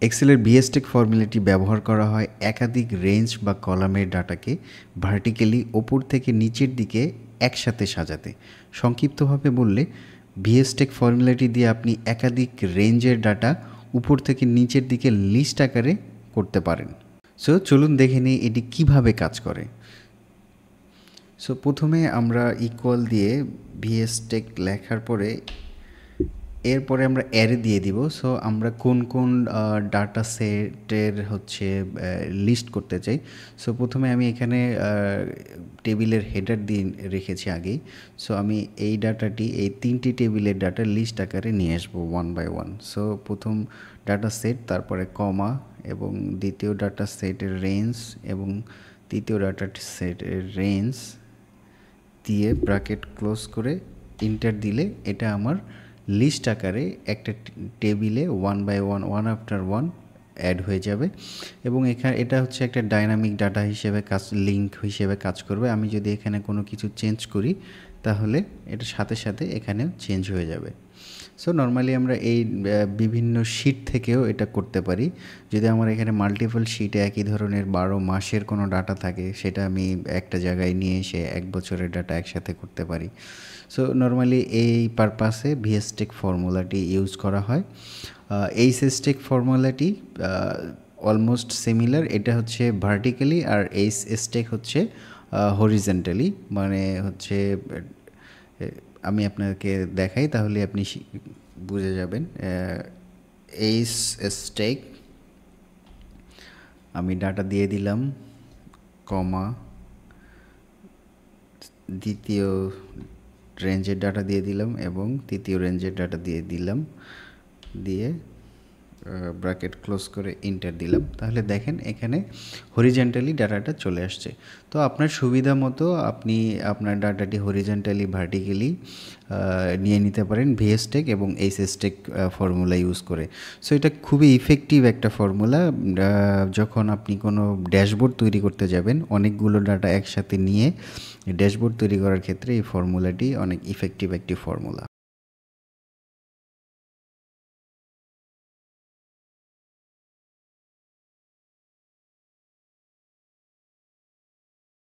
এক্সেলের ভিএসটেক ফর্মুলাটি ব্যবহার করা হয় একাধিক রেঞ্জ বা কলামের ডাটাকে ভার্টিক্যালি ওপর থেকে নিচের দিকে একসাথে সাজাতে। সংক্ষিপ্তভাবে বললে ভিএসটেক ফর্মুলাটি দিয়ে আপনি একাধিক রেঞ্জের ডাটা উপর থেকে নিচের দিকে লিস্ট আকারে করতে পারেন। সো চলুন দেখে নিই এটি কিভাবে কাজ করে। সো প্রথমে আমরা ইকুয়াল দিয়ে ভিএসটেক লেখার পরে এরপরে আমরা অ্যারে দিয়ে দিব। সো আমরা কোন কোন ডাটা সেটের লিস্ট করতে চাই। সো প্রথমে আমি এখানে টেবিলের হেডার দিয়ে রেখেছি আগেই। সো আমি এই ডাটাটি এই 3টি টেবিলের ডাটা লিস্ট আকারে নিয়ে আসবো 1 বাই 1। সো প্রথম ডাটা সেট, তারপরে কমা, এবং দ্বিতীয় ডাটা সেটের রেঞ্জ, এবং তৃতীয় ডাটা সেটের রেঞ্জ দিয়ে ব্র্যাকেট ক্লোজ করে ইন্টার দিলে এটা আমার লিস্ট আকারে একটা টেবিলে 1 বাই 1 1 আফটার 1 অ্যাড হয়ে যাবে। এবং এটা হচ্ছে একটা ডাইনামিক ডাটা হিসেবে লিঙ্ক হিসেবে কাজ করবে। আমি যদি এখানে কোনো কিছু চেঞ্জ করি তাহলে এটা সাথে সাথে এখানেও চেঞ্জ হয়ে যাবে। সো নর্মালি আমরা এই বিভিন্ন শিট থেকেও এটা করতে পারি। যদি আমার এখানে মাল্টিপল শিটে একই ধরনের 12 মাসের কোনো ডাটা থাকে, সেটা আমি একটা জায়গায় নিয়ে এসে 1 বছরের ডাটা একসাথে করতে পারি। সো নর্মালি এই পারপাসে ভিএসটেক ফর্মুলাটি ইউজ করা হয়। এই সিস্টেক ফর্মুলাটি অলমোস্ট সিমিলার। এটা হচ্ছে ভার্টিক্যালি, আর এই স্টেক হচ্ছে হরিজেন্টালি। মানে হচ্ছে আমি আপনাকে দেখাই তাহলে আপনি বুঝে যাবেন। এই স্টেক আমি ডাটা দিয়ে দিলাম, কমা, দ্বিতীয় রেঞ্জের ডাটা দিয়ে দিলাম এবং তৃতীয় রেঞ্জের ডাটা দিয়ে দিলাম, দিয়ে ব্র্যাকেট ক্লোজ করে ইন্টার দিলাম। তাহলে দেখেন এখানে হরিজেন্টালি ডাটাটা চলে আসছে। তো আপনার সুবিধা মতো আপনি আপনার ডাটাটি হরিজেন্টালি ভার্টিক্যালি নিয়ে নিতে পারেন ভিএসটেক এবং এইচএসটেক ফর্মুলা ইউজ করে। সো এটা খুবই ইফেক্টিভ একটা ফর্মুলা। যখন আপনি কোনো ড্যাশবোর্ড তৈরি করতে যাবেন, অনেকগুলো ডাটা একসাথে নিয়ে ড্যাশবোর্ড তৈরি করার ক্ষেত্রে এই ফর্মুলাটি অনেক ইফেক্টিভ একটি ফর্মুলা।